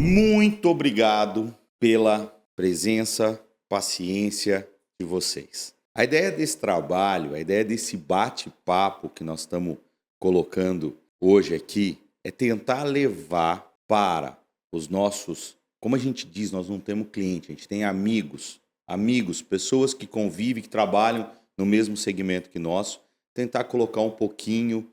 Muito obrigado pela presença, paciência de vocês. A ideia desse trabalho, a ideia desse bate-papo que nós estamos colocando hoje aqui é tentar levar para os nossos, como a gente diz, nós não temos cliente, a gente tem amigos, pessoas que convivem, que trabalham no mesmo segmento que nós, tentar colocar um pouquinho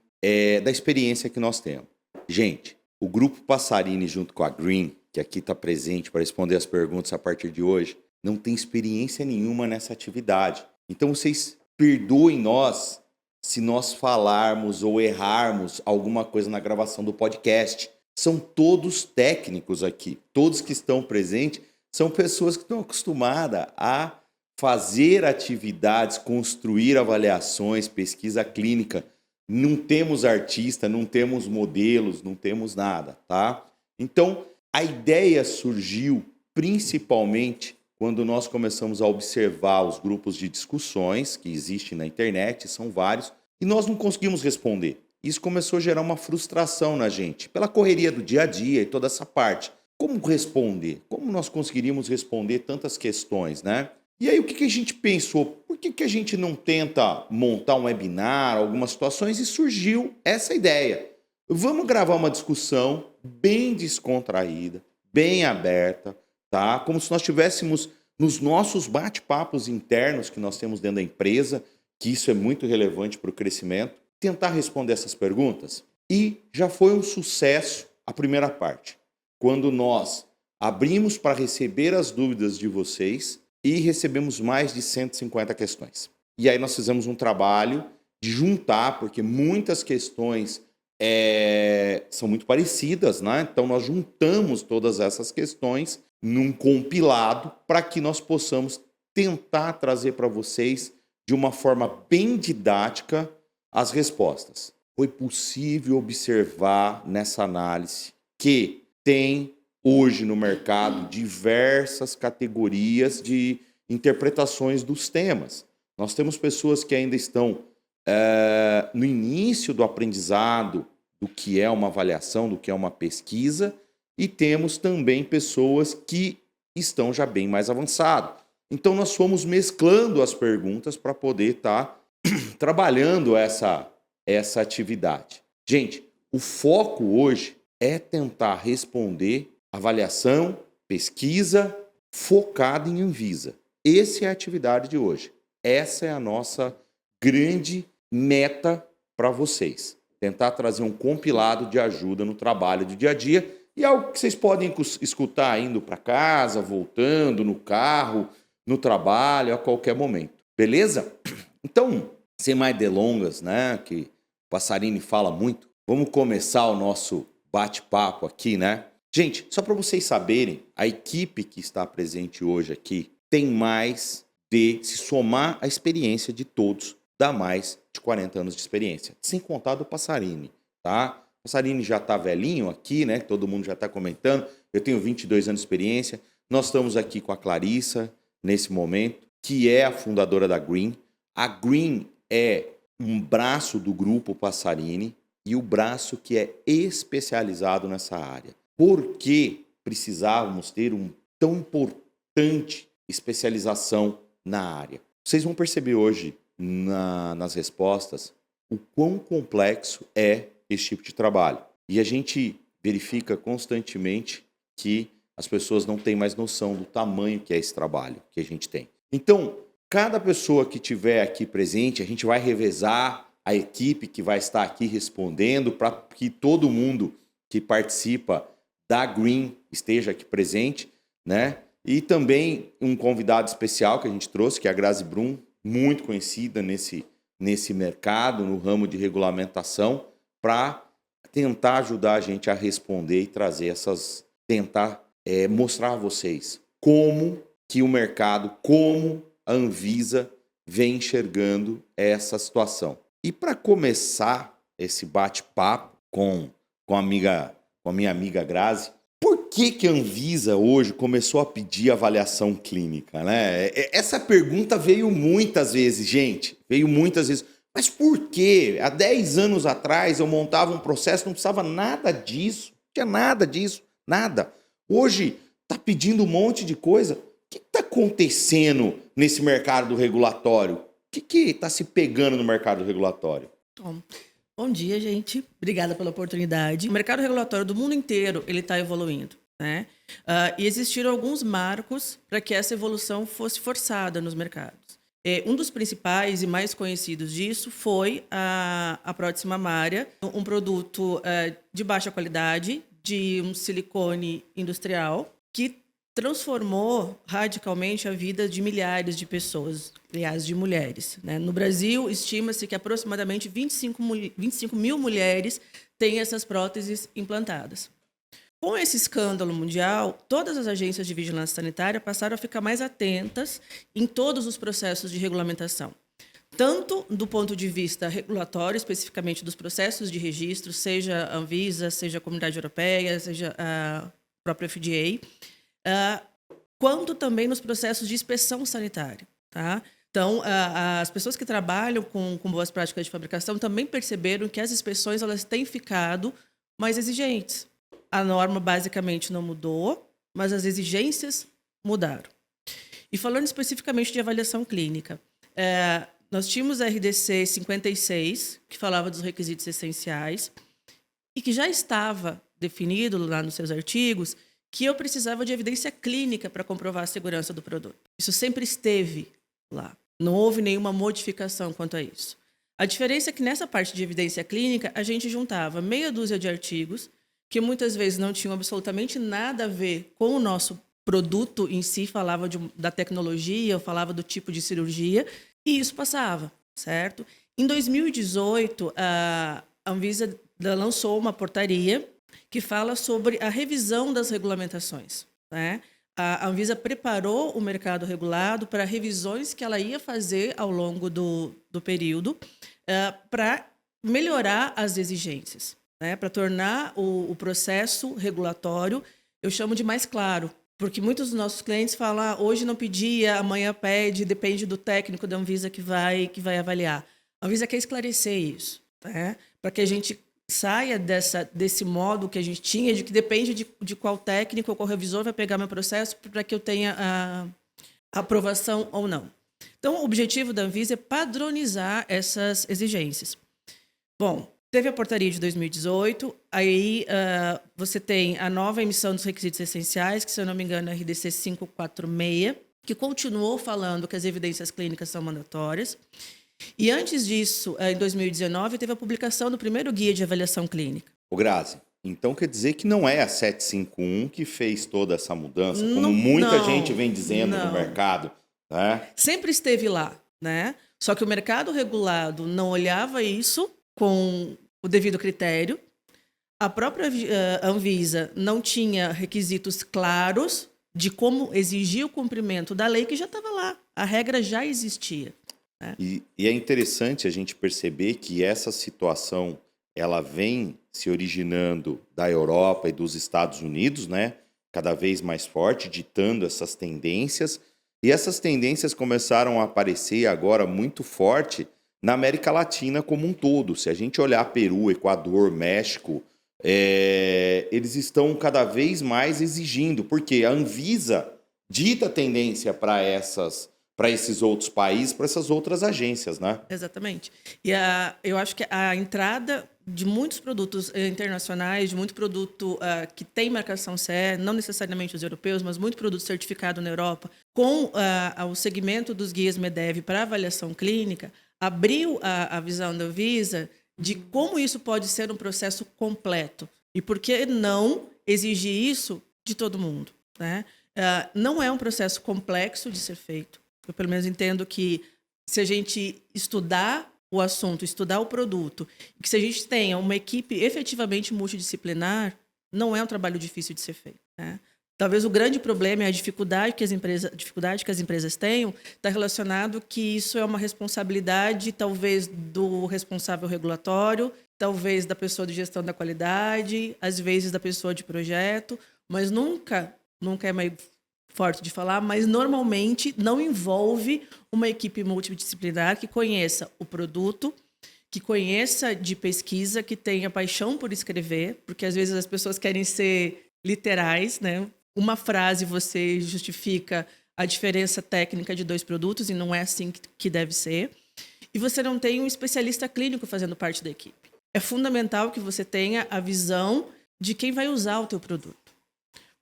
da experiência que nós temos. Gente, o Grupo Passarini junto com a Green, que aqui está presente para responder as perguntas a partir de hoje, não tem experiência nenhuma nessa atividade. Então vocês perdoem nós se nós falarmos ou errarmos alguma coisa na gravação do podcast. São todos técnicos aqui. Todos que estão presentes são pessoas que estão acostumadas a fazer atividades, construir avaliações, pesquisa clínica. Não temos artista, não temos modelos, não temos nada, tá? Então, a ideia surgiu principalmente quando nós começamos a observar os grupos de discussões que existem na internet, são vários, e nós não conseguimos responder. Isso começou a gerar uma frustração na gente, pela correria do dia a dia e toda essa parte. Como responder? Como nós conseguiríamos responder tantas questões, né? E aí o que a gente pensou? Por que a gente não tenta montar um webinar, algumas situações, e surgiu essa ideia. Vamos gravar uma discussão bem descontraída, bem aberta, tá? Como se nós estivéssemos nos nossos bate-papos internos que nós temos dentro da empresa, que isso é muito relevante para o crescimento, tentar responder essas perguntas. E já foi um sucesso a primeira parte, quando nós abrimos para receber as dúvidas de vocês e recebemos mais de 150 questões. E aí nós fizemos um trabalho de juntar, porque muitas questões são muito parecidas, né? Então nós juntamos todas essas questões num compilado para que nós possamos tentar trazer para vocês de uma forma bem didática as respostas. Foi possível observar nessa análise que tem hoje no mercado diversas categorias de interpretações dos temas. Nós temos pessoas que ainda estão no início do aprendizado do que é uma avaliação, do que é uma pesquisa, e temos também pessoas que estão já bem mais avançadas. Então nós fomos mesclando as perguntas para poder estar trabalhando essa atividade. Gente, o foco hoje é tentar responder avaliação, pesquisa, focada em Anvisa. Essa é a atividade de hoje. Essa é a nossa grande meta para vocês. Tentar trazer um compilado de ajuda no trabalho do dia a dia e algo que vocês podem escutar indo para casa, voltando, no carro, no trabalho, a qualquer momento. Beleza? Então, sem mais delongas, né, que o Passarini fala muito, vamos começar o nosso bate-papo aqui, né? Gente, só para vocês saberem, a equipe que está presente hoje aqui tem mais de, se somar a experiência de todos, dá mais de 40 anos de experiência, sem contar do Passarini, tá? O Passarini já está velhinho aqui, né? Todo mundo já está comentando. Eu tenho 22 anos de experiência. Nós estamos aqui com a Clarissa, nesse momento, que é a fundadora da Green. A Green é um braço do grupo Passarini e o braço que é especializado nessa área. Por que precisávamos ter uma tão importante especialização na área? Vocês vão perceber hoje nas respostas o quão complexo é esse tipo de trabalho. E a gente verifica constantemente que as pessoas não têm mais noção do tamanho que é esse trabalho que a gente tem. Então, cada pessoa que estiver aqui presente, a gente vai revezar a equipe que vai estar aqui respondendo para que todo mundo que participa da Green esteja aqui presente, né? E também um convidado especial que a gente trouxe, que é a Grazi Brum, muito conhecida nesse mercado, no ramo de regulamentação, para tentar ajudar a gente a responder e trazer tentar mostrar a vocês como que o mercado, como a Anvisa vem enxergando essa situação. E para começar esse bate-papo com a minha amiga Grazi, por que a Anvisa hoje começou a pedir avaliação clínica, né? Essa pergunta veio muitas vezes, gente. Veio muitas vezes. Mas por quê? Há 10 anos atrás eu montava um processo, não precisava nada disso. Não tinha nada disso, nada. Hoje está pedindo um monte de coisa. O que está acontecendo nesse mercado regulatório? O que está se pegando no mercado regulatório? Bom dia, gente. Obrigada pela oportunidade. O mercado regulatório do mundo inteiro ele está evoluindo, né? E existiram alguns marcos para que essa evolução fosse forçada nos mercados. Um dos principais e mais conhecidos disso foi a prótese mamária, um produto de baixa qualidade, de um silicone industrial, que transformou radicalmente a vida de milhares de pessoas, aliás, de mulheres, né? No Brasil, estima-se que aproximadamente 25 mil mulheres têm essas próteses implantadas. Com esse escândalo mundial, todas as agências de vigilância sanitária passaram a ficar mais atentas em todos os processos de regulamentação, tanto do ponto de vista regulatório, especificamente dos processos de registro, seja a Anvisa, seja a Comunidade Europeia, seja a própria FDA, quanto também nos processos de inspeção sanitária. Tá? Então, as pessoas que trabalham com boas práticas de fabricação também perceberam que as inspeções elas têm ficado mais exigentes. A norma basicamente não mudou, mas as exigências mudaram. E falando especificamente de avaliação clínica, nós tínhamos a RDC 56, que falava dos requisitos essenciais, e que já estava definido lá nos seus artigos que eu precisava de evidência clínica para comprovar a segurança do produto. Isso sempre esteve lá. Não houve nenhuma modificação quanto a isso. A diferença é que nessa parte de evidência clínica, a gente juntava meia dúzia de artigos que muitas vezes não tinham absolutamente nada a ver com o nosso produto em si, falava da tecnologia, falava do tipo de cirurgia, e isso passava, certo? Em 2018, a Anvisa lançou uma portaria que fala sobre a revisão das regulamentações, né? A Anvisa preparou o mercado regulado para revisões que ela ia fazer ao longo do período para melhorar as exigências, né? Para tornar o processo regulatório, eu chamo de mais claro, porque muitos dos nossos clientes falam, hoje não pedia, amanhã pede, depende do técnico da Anvisa que vai avaliar. A Anvisa quer esclarecer isso, né? Para que a gente saia desse modo que a gente tinha, de que depende de qual técnico ou qual revisor vai pegar meu processo para que eu tenha a aprovação ou não. Então, o objetivo da Anvisa é padronizar essas exigências. Bom, teve a portaria de 2018, aí você tem a nova emissão dos requisitos essenciais, que, se eu não me engano, é a RDC 546, que continuou falando que as evidências clínicas são mandatórias. E antes disso, em 2019, teve a publicação do primeiro guia de avaliação clínica. Ô Grazi, então quer dizer que não é a 751 que fez toda essa mudança, como muita gente vem dizendo no mercado, né? Sempre esteve lá, né? Só que o mercado regulado não olhava isso com o devido critério. A própria Anvisa não tinha requisitos claros de como exigir o cumprimento da lei que já estava lá. A regra já existia. E é interessante a gente perceber que essa situação ela vem se originando da Europa e dos Estados Unidos, né? Cada vez mais forte, ditando essas tendências. E essas tendências começaram a aparecer agora muito forte na América Latina como um todo. Se a gente olhar Peru, Equador, México, eles estão cada vez mais exigindo, porque a Anvisa dita a tendência para esses outros países, para essas outras agências, né? Exatamente. E eu acho que a entrada de muitos produtos internacionais, de muito produto que tem marcação CE, não necessariamente os europeus, mas muito produto certificado na Europa, com o segmento dos guias MEDEV para avaliação clínica, abriu a visão da Anvisa de como isso pode ser um processo completo. E por que não exigir isso de todo mundo, né? Não é um processo complexo de ser feito. Eu, pelo menos, entendo que se a gente estudar o assunto, estudar o produto, e que se a gente tenha uma equipe efetivamente multidisciplinar, não é um trabalho difícil de ser feito, né? Talvez o grande problema é a dificuldade que as empresas tenham, está relacionado que isso é uma responsabilidade, talvez, do responsável regulatório, talvez da pessoa de gestão da qualidade, às vezes da pessoa de projeto, mas nunca é meio forte de falar, mas normalmente não envolve uma equipe multidisciplinar que conheça o produto, que conheça de pesquisa, que tenha paixão por escrever, porque às vezes as pessoas querem ser literais, né? uma frase você justifica a diferença técnica de 2 produtos, e não é assim que deve ser. E você não tem um especialista clínico fazendo parte da equipe. É fundamental que você tenha a visão de quem vai usar o teu produto.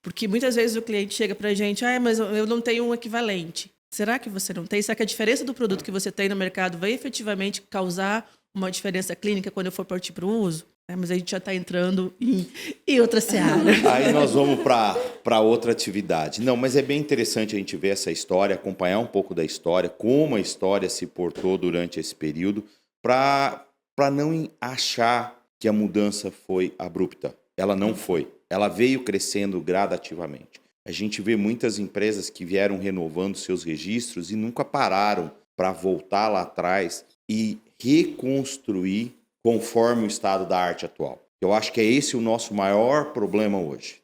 Porque muitas vezes o cliente chega para a gente, mas eu não tenho um equivalente. Será que você não tem? Será que a diferença do produto que você tem no mercado vai efetivamente causar uma diferença clínica quando eu for partir para o uso? Mas a gente já está entrando em outra seara. Aí nós vamos para outra atividade. Não, mas é bem interessante a gente ver essa história, acompanhar um pouco da história, como a história se portou durante esse período, para não achar que a mudança foi abrupta. Ela não foi. Ela veio crescendo gradativamente. A gente vê muitas empresas que vieram renovando seus registros e nunca pararam para voltar lá atrás e reconstruir conforme o estado da arte atual. Eu acho que é esse o nosso maior problema hoje.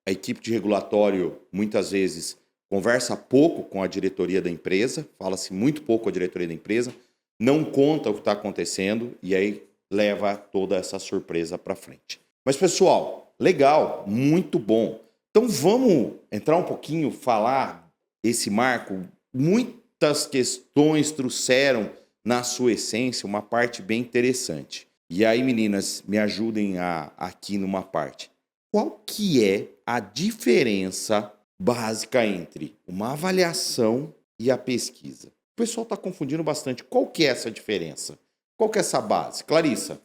A equipe de regulatório, muitas vezes, conversa pouco com a diretoria da empresa, fala-se muito pouco com a diretoria da empresa, não conta o que está acontecendo e aí leva toda essa surpresa para frente. Mas, pessoal, legal, muito bom. Então, vamos entrar um pouquinho, falar esse marco. Muitas questões trouxeram, na sua essência, uma parte bem interessante. E aí, meninas, me ajudem aqui numa parte. Qual que é a diferença básica entre uma avaliação e a pesquisa? O pessoal está confundindo bastante. Qual que é essa diferença? Qual que é essa base? Clarissa.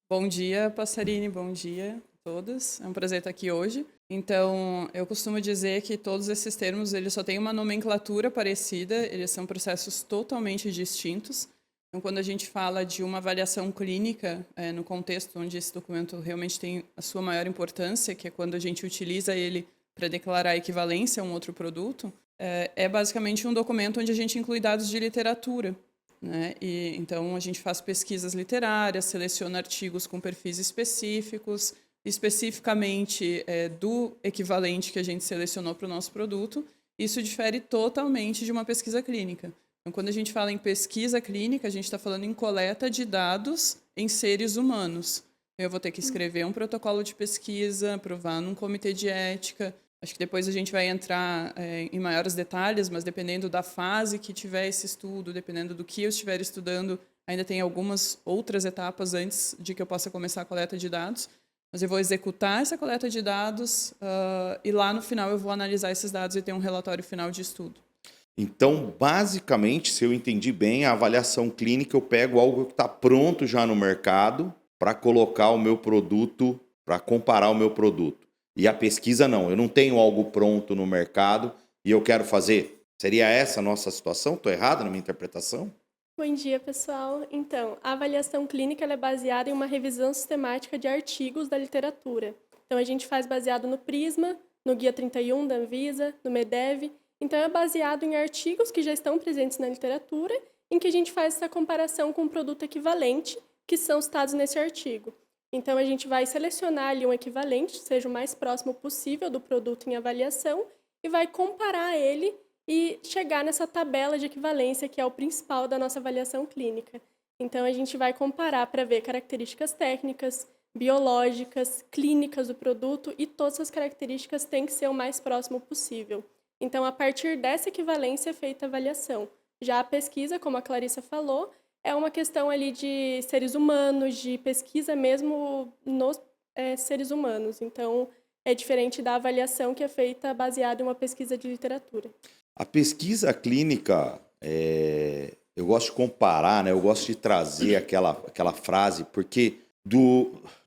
Bom dia, Passarini, bom dia a todos. É um prazer estar aqui hoje. Então, eu costumo dizer que todos esses termos eles só têm uma nomenclatura parecida, eles são processos totalmente distintos. Então, quando a gente fala de uma avaliação clínica, no contexto onde esse documento realmente tem a sua maior importância, que é quando a gente utiliza ele para declarar equivalência a um outro produto, é basicamente um documento onde a gente inclui dados de literatura. Né? E, então, a gente faz pesquisas literárias, seleciona artigos com perfis específicos, especificamente do equivalente que a gente selecionou para o nosso produto. Isso difere totalmente de uma pesquisa clínica. Então, quando a gente fala em pesquisa clínica, a gente está falando em coleta de dados em seres humanos. Eu vou ter que escrever um protocolo de pesquisa, aprovar num comitê de ética. Acho que depois a gente vai entrar em maiores detalhes, mas dependendo da fase que tiver esse estudo, dependendo do que eu estiver estudando, ainda tem algumas outras etapas antes de que eu possa começar a coleta de dados. Mas eu vou executar essa coleta de dados e lá no final eu vou analisar esses dados e ter um relatório final de estudo. Então, basicamente, se eu entendi bem, a avaliação clínica, eu pego algo que está pronto já no mercado para colocar o meu produto, para comparar o meu produto. E a pesquisa não, eu não tenho algo pronto no mercado e eu quero fazer. Seria essa a nossa situação? Estou errado na minha interpretação? Bom dia, pessoal. Então, a avaliação clínica ela é baseada em uma revisão sistemática de artigos da literatura. Então, a gente faz baseado no PRISMA, no Guia 31 da Anvisa, no MEDEV. Então, é baseado em artigos que já estão presentes na literatura, em que a gente faz essa comparação com um produto equivalente, que são citados nesse artigo. Então, a gente vai selecionar ali um equivalente, que seja o mais próximo possível do produto em avaliação, e vai comparar ele e chegar nessa tabela de equivalência, que é o principal da nossa avaliação clínica. Então, a gente vai comparar para ver características técnicas, biológicas, clínicas do produto, e todas as características têm que ser o mais próximo possível. Então, a partir dessa equivalência é feita a avaliação. Já a pesquisa, como a Clarissa falou, é uma questão ali de seres humanos, de pesquisa mesmo nos seres humanos. Então, é diferente da avaliação que é feita baseada em uma pesquisa de literatura. A pesquisa clínica, eu gosto de comparar, né? Eu gosto de trazer aquela frase, porque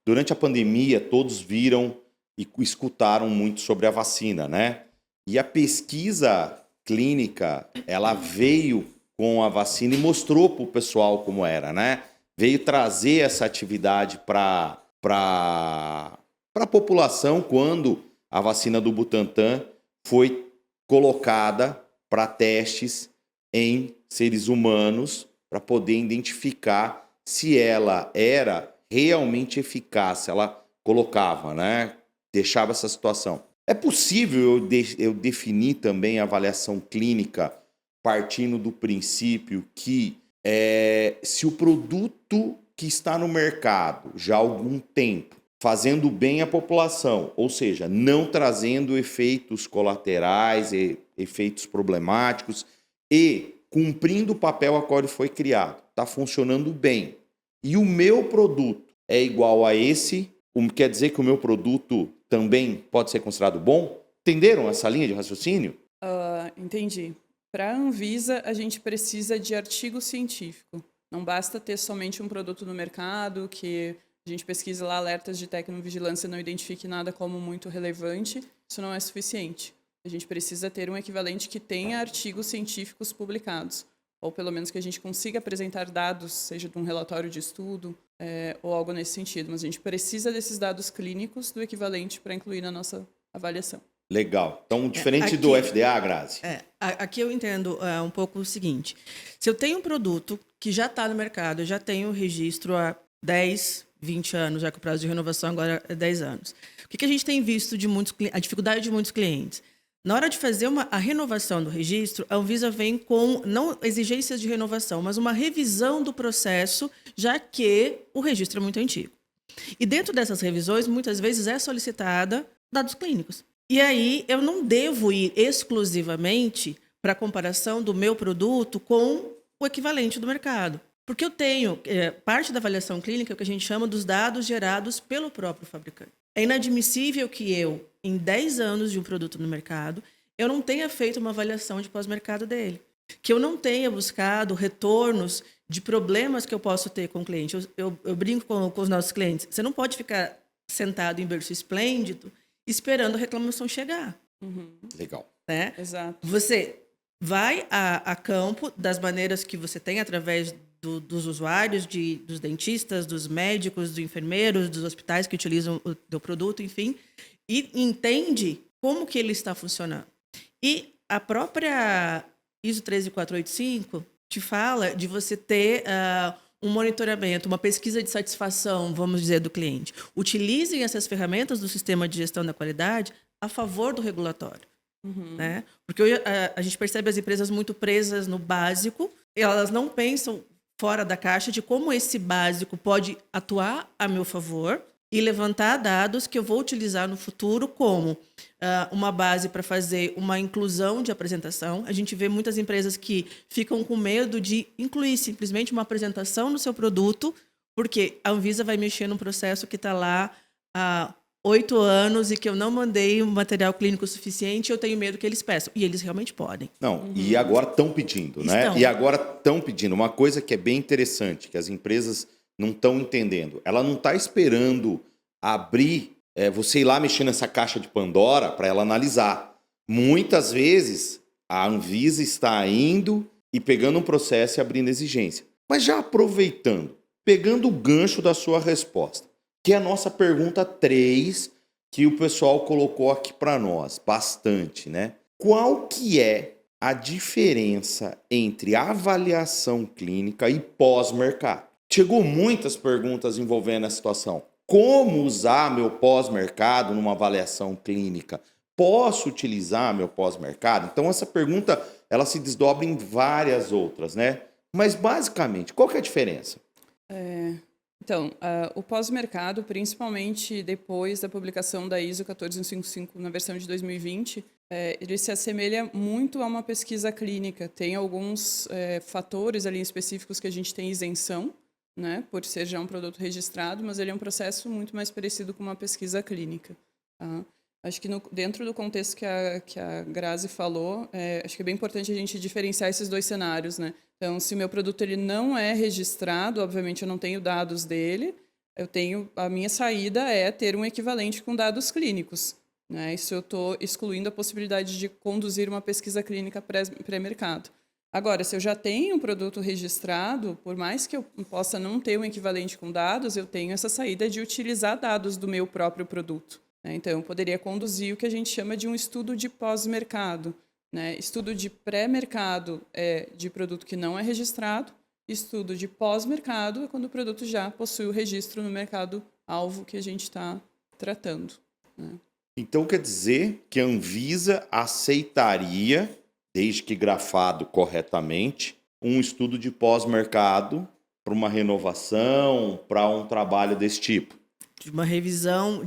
durante a pandemia todos viram e escutaram muito sobre a vacina, né? E a pesquisa clínica, ela veio com a vacina e mostrou para o pessoal como era, né? Veio trazer essa atividade para a população quando a vacina do Butantan foi colocada para testes em seres humanos para poder identificar se ela era realmente eficaz, ela colocava, né? Deixava essa situação. É possível eu definir também a avaliação clínica partindo do princípio que se o produto que está no mercado já há algum tempo fazendo bem à população, ou seja, não trazendo efeitos colaterais, efeitos problemáticos e cumprindo o papel a qual ele foi criado. Está funcionando bem. E o meu produto é igual a esse, quer dizer que o meu produto também pode ser considerado bom? Entenderam essa linha de raciocínio? Entendi. Para a Anvisa, a gente precisa de artigo científico. Não basta ter somente um produto no mercado, que a gente pesquisa lá alertas de tecnovigilância e não identifique nada como muito relevante. Isso não é suficiente. A gente precisa ter um equivalente que tenha artigos científicos publicados. Ou pelo menos que a gente consiga apresentar dados, seja de um relatório de estudo ou algo nesse sentido. Mas a gente precisa desses dados clínicos do equivalente para incluir na nossa avaliação. Legal. Então, diferente do FDA, Grazi. Aqui eu entendo um pouco o seguinte. Se eu tenho um produto que já está no mercado, eu já tenho registro há 10, 20 anos, já que o prazo de renovação agora é 10 anos. O que a gente tem visto a dificuldade de muitos clientes? Na hora de fazer a renovação do registro, a Anvisa vem com, não exigências de renovação, mas uma revisão do processo, já que o registro é muito antigo. E dentro dessas revisões, muitas vezes é solicitada dados clínicos. E aí eu não devo ir exclusivamente para a comparação do meu produto com o equivalente do mercado. Porque eu tenho parte da avaliação clínica, que a gente chama dos dados gerados pelo próprio fabricante. É inadmissível que eu, em 10 anos de um produto no mercado, eu não tenha feito uma avaliação de pós-mercado dele. Que eu não tenha buscado retornos de problemas que eu posso ter com o cliente. Eu brinco com os nossos clientes. Você não pode ficar sentado em berço esplêndido esperando a reclamação chegar. Legal. Né? Exato. Você vai a campo das maneiras que você tem através dos usuários, dos dentistas, dos médicos, dos enfermeiros, dos hospitais que utilizam o teu produto, enfim, e entende como que ele está funcionando. E a própria ISO 13485 te fala de você ter um monitoramento, uma pesquisa de satisfação, vamos dizer, do cliente. Utilizem essas ferramentas do sistema de gestão da qualidade a favor do regulatório. Né? Porque hoje a gente percebe as empresas muito presas no básico, elas não pensam fora da caixa de como esse básico pode atuar a meu favor e levantar dados que eu vou utilizar no futuro como uma base para fazer uma inclusão de apresentação. A gente vê muitas empresas que ficam com medo de incluir simplesmente uma apresentação no seu produto, porque a Anvisa vai mexer num processo que está lá há 8 anos e que eu não mandei um material clínico suficiente, eu tenho medo que eles peçam. E eles realmente podem. Não, e agora estão pedindo, né? Estão. E agora estão pedindo. Uma coisa que é bem interessante, que as empresas não estão entendendo. Ela não está esperando abrir, você ir lá mexer nessa caixa de Pandora para ela analisar. Muitas vezes, a Anvisa está indo e pegando um processo e abrindo exigência. Mas já aproveitando, pegando o gancho da sua resposta, que é a nossa pergunta 3, que o pessoal colocou aqui para nós, bastante, né? Qual que é a diferença entre avaliação clínica e pós-mercado? Chegou muitas perguntas envolvendo a situação. Como usar meu pós-mercado numa avaliação clínica? Posso utilizar meu pós-mercado? Então, essa pergunta ela se desdobra em várias outras, né? Mas, basicamente, qual que é a diferença? Então, o pós-mercado, principalmente depois da publicação da ISO 14155 na versão de 2020, ele se assemelha muito a uma pesquisa clínica. Tem alguns fatores ali específicos que a gente tem isenção, né, por ser já um produto registrado, mas ele é um processo muito mais parecido com uma pesquisa clínica. Tá? Acho que dentro do contexto que a Grazi falou, acho que é bem importante a gente diferenciar esses dois cenários, né? Então, se o meu produto ele não é registrado, obviamente eu não tenho dados dele, a minha saída é ter um equivalente com dados clínicos. Né? Isso eu estou excluindo a possibilidade de conduzir uma pesquisa clínica pré-mercado. Agora, se eu já tenho um produto registrado, por mais que eu possa não ter um equivalente com dados, eu tenho essa saída de utilizar dados do meu próprio produto. Né? Então, eu poderia conduzir o que a gente chama de um estudo de pós-mercado. Né? Estudo de pré-mercado é de produto que não é registrado, estudo de pós-mercado é quando o produto já possui o registro no mercado-alvo que a gente está tratando. Né? Então quer dizer que a Anvisa aceitaria, desde que grafado corretamente, um estudo de pós-mercado para uma renovação, para um trabalho desse tipo? de uma revisão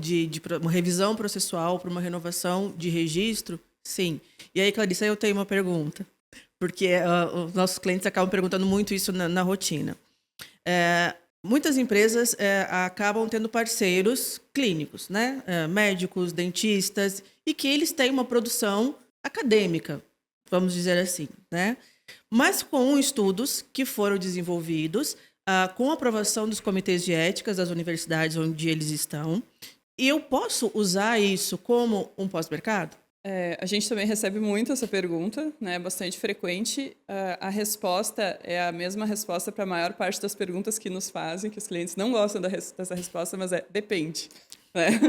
uma revisão processual para uma renovação de registro, sim. E aí, Clarice, eu tenho uma pergunta, porque os nossos clientes acabam perguntando muito isso na rotina. Muitas empresas acabam tendo parceiros clínicos, né? Médicos, dentistas, e que eles têm uma produção acadêmica, vamos dizer assim, né? Mas com estudos que foram desenvolvidos com a aprovação dos comitês de éticas das universidades onde eles estão. E eu posso usar isso como um pós-mercado? A gente também recebe muito essa pergunta, né? Bastante frequente. A resposta é a mesma resposta para a maior parte das perguntas que nos fazem, que os clientes não gostam dessa resposta, mas depende. Né?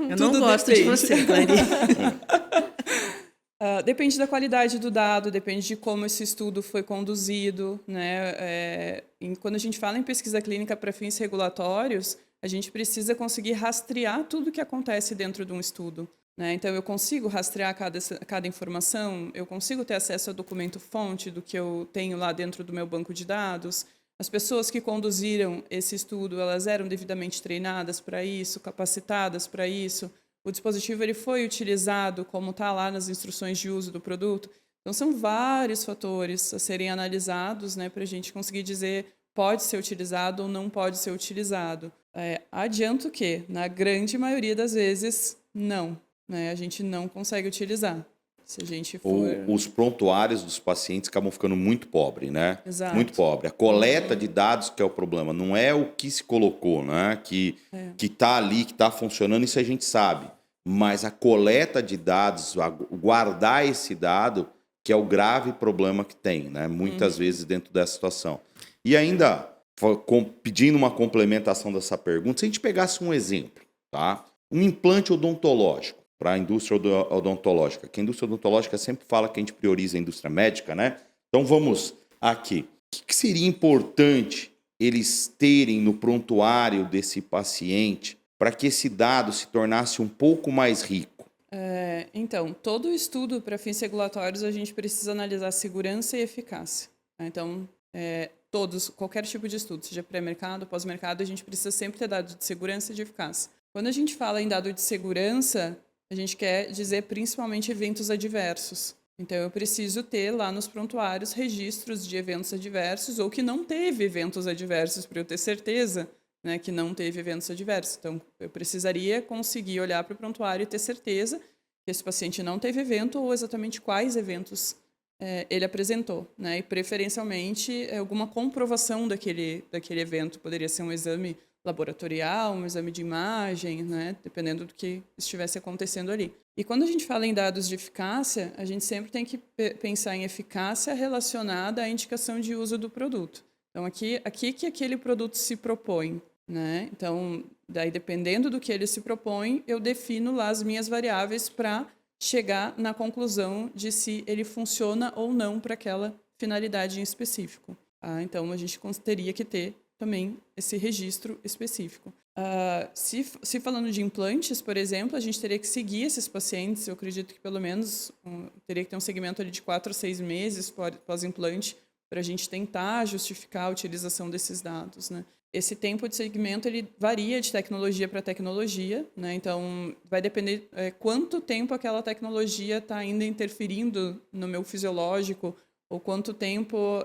Eu não gosto de você, Clarice. Depende da qualidade do dado, depende de como esse estudo foi conduzido, né? Quando a gente fala em pesquisa clínica para fins regulatórios, a gente precisa conseguir rastrear tudo o que acontece dentro de um estudo, né? Então, eu consigo rastrear cada informação, eu consigo ter acesso ao documento-fonte do que eu tenho lá dentro do meu banco de dados. As pessoas que conduziram esse estudo, elas eram devidamente treinadas para isso, capacitadas para isso. O dispositivo ele foi utilizado como está lá nas instruções de uso do produto. Então, são vários fatores a serem analisados, né, para a gente conseguir dizer pode ser utilizado ou não pode ser utilizado. Adianto que, na grande maioria das vezes, não. Né, a gente não consegue utilizar. Se a gente for... Os prontuários dos pacientes acabam ficando muito pobres, né? Exato. Muito pobre. A coleta de dados que é o problema, não é o que se colocou, né? Que está ali, que está funcionando, isso a gente sabe. Mas a coleta de dados, guardar esse dado, que é o grave problema que tem, né? Muitas vezes dentro dessa situação. E ainda, pedindo uma complementação dessa pergunta, se a gente pegasse um exemplo, tá? Um implante odontológico para a indústria odontológica, que a indústria odontológica sempre fala que a gente prioriza a indústria médica, né? Então vamos aqui. O que seria importante eles terem no prontuário desse paciente para que esse dado se tornasse um pouco mais rico? Então, todo estudo para fins regulatórios a gente precisa analisar segurança e eficácia. Então, qualquer tipo de estudo, seja pré-mercado, pós-mercado, a gente precisa sempre ter dados de segurança e de eficácia. Quando a gente fala em dado de segurança, a gente quer dizer principalmente eventos adversos. Então, eu preciso ter lá nos prontuários registros de eventos adversos ou que não teve eventos adversos para eu ter certeza, né, que não teve eventos adversos. Então, eu precisaria conseguir olhar para o prontuário e ter certeza que esse paciente não teve evento ou exatamente quais eventos ele apresentou, né? E, preferencialmente, alguma comprovação daquele evento. Poderia ser um exame laboratorial, um exame de imagem, né? Dependendo do que estivesse acontecendo ali. E quando a gente fala em dados de eficácia, a gente sempre tem que pensar em eficácia relacionada à indicação de uso do produto. Então, aqui que aquele produto se propõe, né? Então, daí, dependendo do que ele se propõe, eu defino lá as minhas variáveis para chegar na conclusão de se ele funciona ou não para aquela finalidade em específico. Então, a gente teria que ter também esse registro específico. Se falando de implantes, por exemplo, a gente teria que seguir esses pacientes, eu acredito que pelo menos teria que ter um segmento ali de 4 a 6 meses pós-implante para a gente tentar justificar a utilização desses dados, né? Esse tempo de segmento ele varia de tecnologia para tecnologia, né? Então, vai depender quanto tempo aquela tecnologia está ainda interferindo no meu fisiológico ou quanto tempo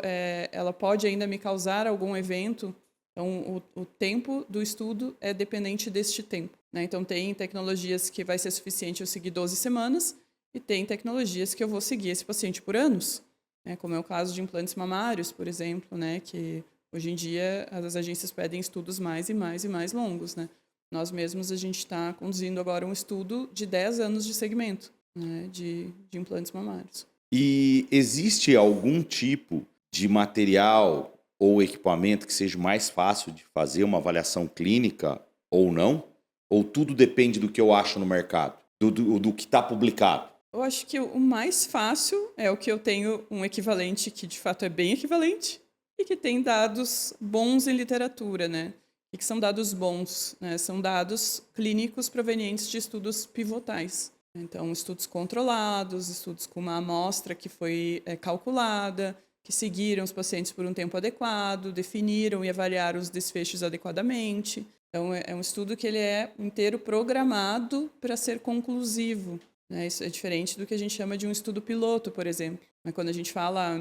ela pode ainda me causar algum evento. Então, o tempo do estudo é dependente deste tempo, né? Então, tem tecnologias que vai ser suficiente eu seguir 12 semanas e tem tecnologias que eu vou seguir esse paciente por anos, né? Como é o caso de implantes mamários, por exemplo, né? Que hoje em dia as agências pedem estudos mais e mais e mais longos, né? Nós mesmos, a gente está conduzindo agora um estudo de 10 anos de segmento, né? de implantes mamários. E existe algum tipo de material ou equipamento que seja mais fácil de fazer uma avaliação clínica ou não? Ou tudo depende do que eu acho no mercado, do que está publicado? Eu acho que o mais fácil é o que eu tenho um equivalente que, de fato, é bem equivalente e que tem dados bons em literatura, né? E que são dados bons, né? São dados clínicos provenientes de estudos pivotais. Então, estudos controlados, estudos com uma amostra que foi calculada, que seguiram os pacientes por um tempo adequado, definiram e avaliaram os desfechos adequadamente. Então, é um estudo que ele é inteiro programado para ser conclusivo, né? Isso é diferente do que a gente chama de um estudo piloto, por exemplo. Mas quando a gente fala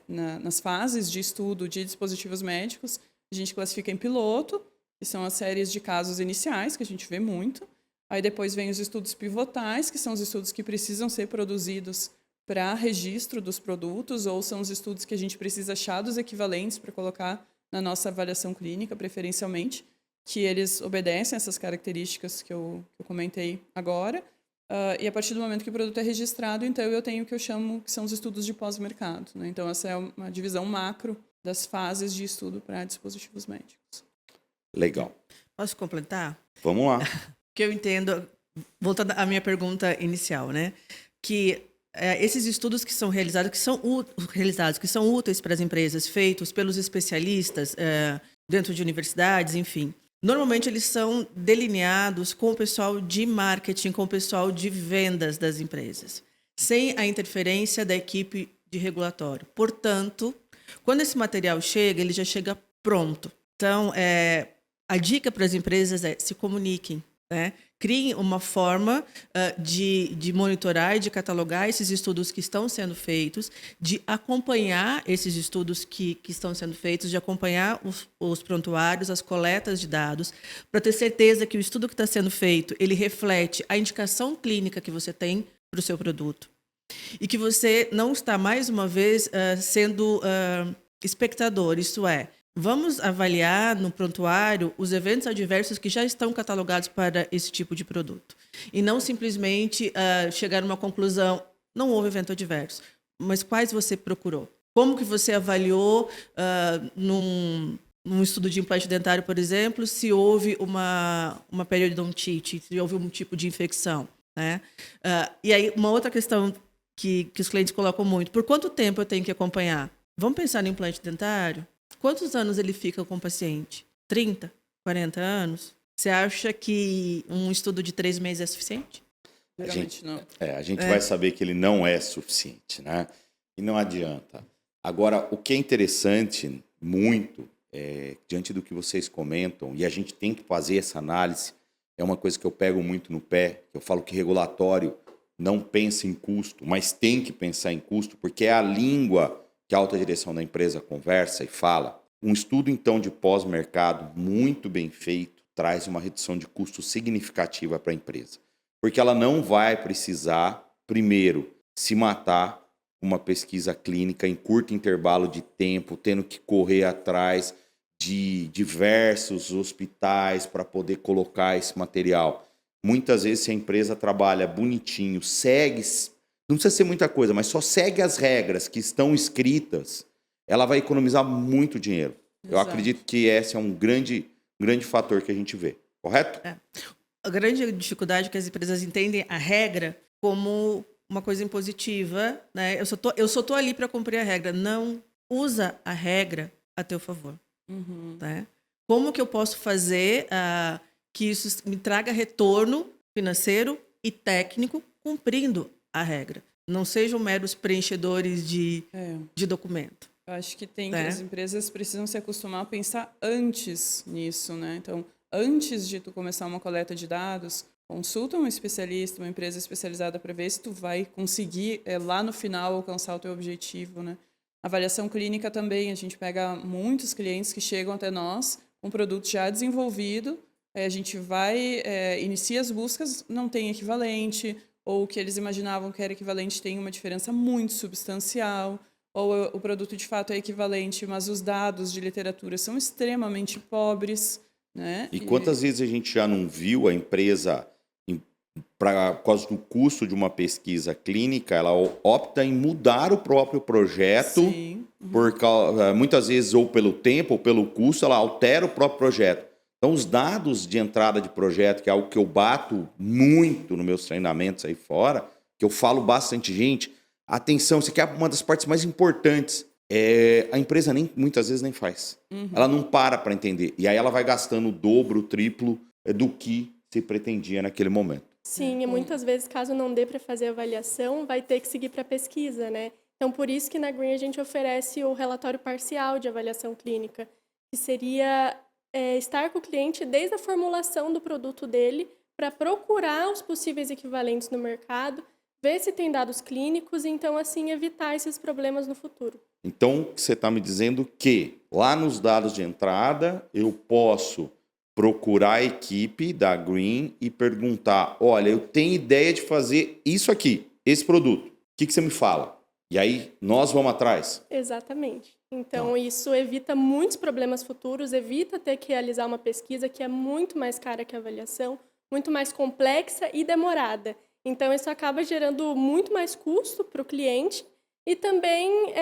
nas fases de estudo de dispositivos médicos, a gente classifica em piloto, que são as séries de casos iniciais, que a gente vê muito. Aí depois vem os estudos pivotais, que são os estudos que precisam ser produzidos para registro dos produtos, ou são os estudos que a gente precisa achar dos equivalentes para colocar na nossa avaliação clínica, preferencialmente, que eles obedecem essas características que eu comentei agora. E a partir do momento que o produto é registrado, então eu tenho o que eu chamo que são os estudos de pós-mercado, né? Então, essa é uma divisão macro das fases de estudo para dispositivos médicos. Legal. Posso completar? Vamos lá. Que eu entendo, voltando à minha pergunta inicial, né? Que esses estudos que são realizados, que são úteis para as empresas, feitos pelos especialistas dentro de universidades, enfim. Normalmente eles são delineados com o pessoal de marketing, com o pessoal de vendas das empresas, sem a interferência da equipe de regulatório. Portanto, quando esse material chega, ele já chega pronto. Então, a dica para as empresas é se comuniquem, né? Criem uma forma de monitorar e de catalogar esses estudos que estão sendo feitos, de acompanhar esses estudos que estão sendo feitos, de acompanhar os prontuários, as coletas de dados, para ter certeza que o estudo que está sendo feito, ele reflete a indicação clínica que você tem para o seu produto. E que você não está, mais uma vez, sendo espectador, isto é, vamos avaliar no prontuário os eventos adversos que já estão catalogados para esse tipo de produto. E não simplesmente chegar a uma conclusão, não houve evento adverso, mas quais você procurou? Como que você avaliou num estudo de implante dentário, por exemplo, se houve uma periodontite, se houve um tipo de infecção, né? E aí, uma outra questão que os clientes colocam muito, por quanto tempo eu tenho que acompanhar? Vamos pensar no implante dentário? Quantos anos ele fica com o paciente? 30? 40 anos? Você acha que um estudo de 3 meses é suficiente? Geralmente não. A gente vai saber que ele não é suficiente, né? E não adianta. Agora, o que é interessante muito, diante do que vocês comentam, e a gente tem que fazer essa análise, é uma coisa que eu pego muito no pé, que eu falo que regulatório não pensa em custo, mas tem que pensar em custo, porque é a língua que a alta direção da empresa conversa e fala. Um estudo, então, de pós-mercado muito bem feito traz uma redução de custo significativa para a empresa. Porque ela não vai precisar, primeiro, se matar uma pesquisa clínica em curto intervalo de tempo, tendo que correr atrás de diversos hospitais para poder colocar esse material. Muitas vezes, se a empresa trabalha bonitinho, segue... Não precisa ser muita coisa, mas só segue as regras que estão escritas, ela vai economizar muito dinheiro. Exato. Eu acredito que esse é um grande fator que a gente vê. Correto? A grande dificuldade é que as empresas entendem a regra como uma coisa impositiva, né? Eu só tô ali para cumprir a regra. Não usa a regra a teu favor. Uhum. Né? Como que eu posso fazer que isso me traga retorno financeiro e técnico cumprindo a regra? Não sejam meros preenchedores de documento. Eu acho que As empresas precisam se acostumar a pensar antes nisso, né? Então, antes de tu começar uma coleta de dados, consulta um especialista, uma empresa especializada para ver se tu vai conseguir lá no final alcançar o teu objetivo, né? Avaliação clínica também, a gente pega muitos clientes que chegam até nós com um produto já desenvolvido, a gente vai, inicia as buscas, não tem equivalente, ou o que eles imaginavam que era equivalente tem uma diferença muito substancial, ou o produto de fato é equivalente, mas os dados de literatura são extremamente pobres, né? E quantas vezes a gente já não viu a empresa, por causa do custo de uma pesquisa clínica, ela opta em mudar o próprio projeto, Sim. Muitas vezes ou pelo tempo ou pelo custo, ela altera o próprio projeto. Então, os dados de entrada de projeto, que é algo que eu bato muito nos meus treinamentos aí fora, que eu falo bastante, gente, atenção, isso aqui é uma das partes mais importantes. A empresa muitas vezes nem faz. Uhum. Ela não para entender. E aí ela vai gastando o dobro, o triplo do que se pretendia naquele momento. Sim, e muitas vezes, caso não dê para fazer a avaliação, vai ter que seguir para a pesquisa, né? Então, por isso que na Green a gente oferece o relatório parcial de avaliação clínica, que seria estar com o cliente desde a formulação do produto dele para procurar os possíveis equivalentes no mercado, ver se tem dados clínicos e, então, assim, evitar esses problemas no futuro. Então, você está me dizendo que lá nos dados de entrada eu posso procurar a equipe da Green e perguntar, olha, eu tenho ideia de fazer isso aqui, esse produto. O que você me fala? E aí nós vamos atrás. Exatamente. Então, isso evita muitos problemas futuros, evita ter que realizar uma pesquisa que é muito mais cara que a avaliação, muito mais complexa e demorada. Então, isso acaba gerando muito mais custo para o cliente e também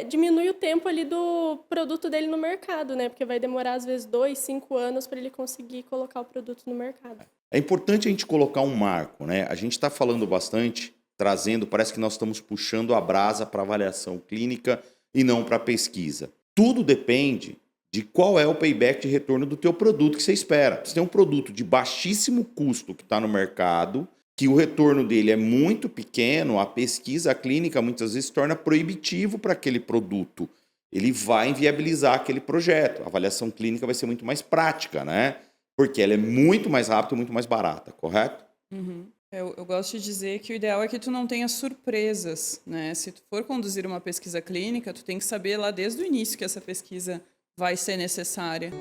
diminui o tempo ali do produto dele no mercado, né? Porque vai demorar, às vezes, 2, 5 anos para ele conseguir colocar o produto no mercado. É importante a gente colocar um marco, né? A gente está falando bastante, trazendo, parece que nós estamos puxando a brasa para avaliação clínica e não para pesquisa. Tudo depende de qual é o payback de retorno do teu produto que você espera. Você tem um produto de baixíssimo custo que está no mercado, que o retorno dele é muito pequeno, a pesquisa clínica muitas vezes se torna proibitivo para aquele produto. Ele vai inviabilizar aquele projeto. A avaliação clínica vai ser muito mais prática, né? Porque ela é muito mais rápida e muito mais barata, correto? Uhum. Eu gosto de dizer que o ideal é que tu não tenha surpresas, né? Se tu for conduzir uma pesquisa clínica, tu tem que saber lá desde o início que essa pesquisa vai ser necessária.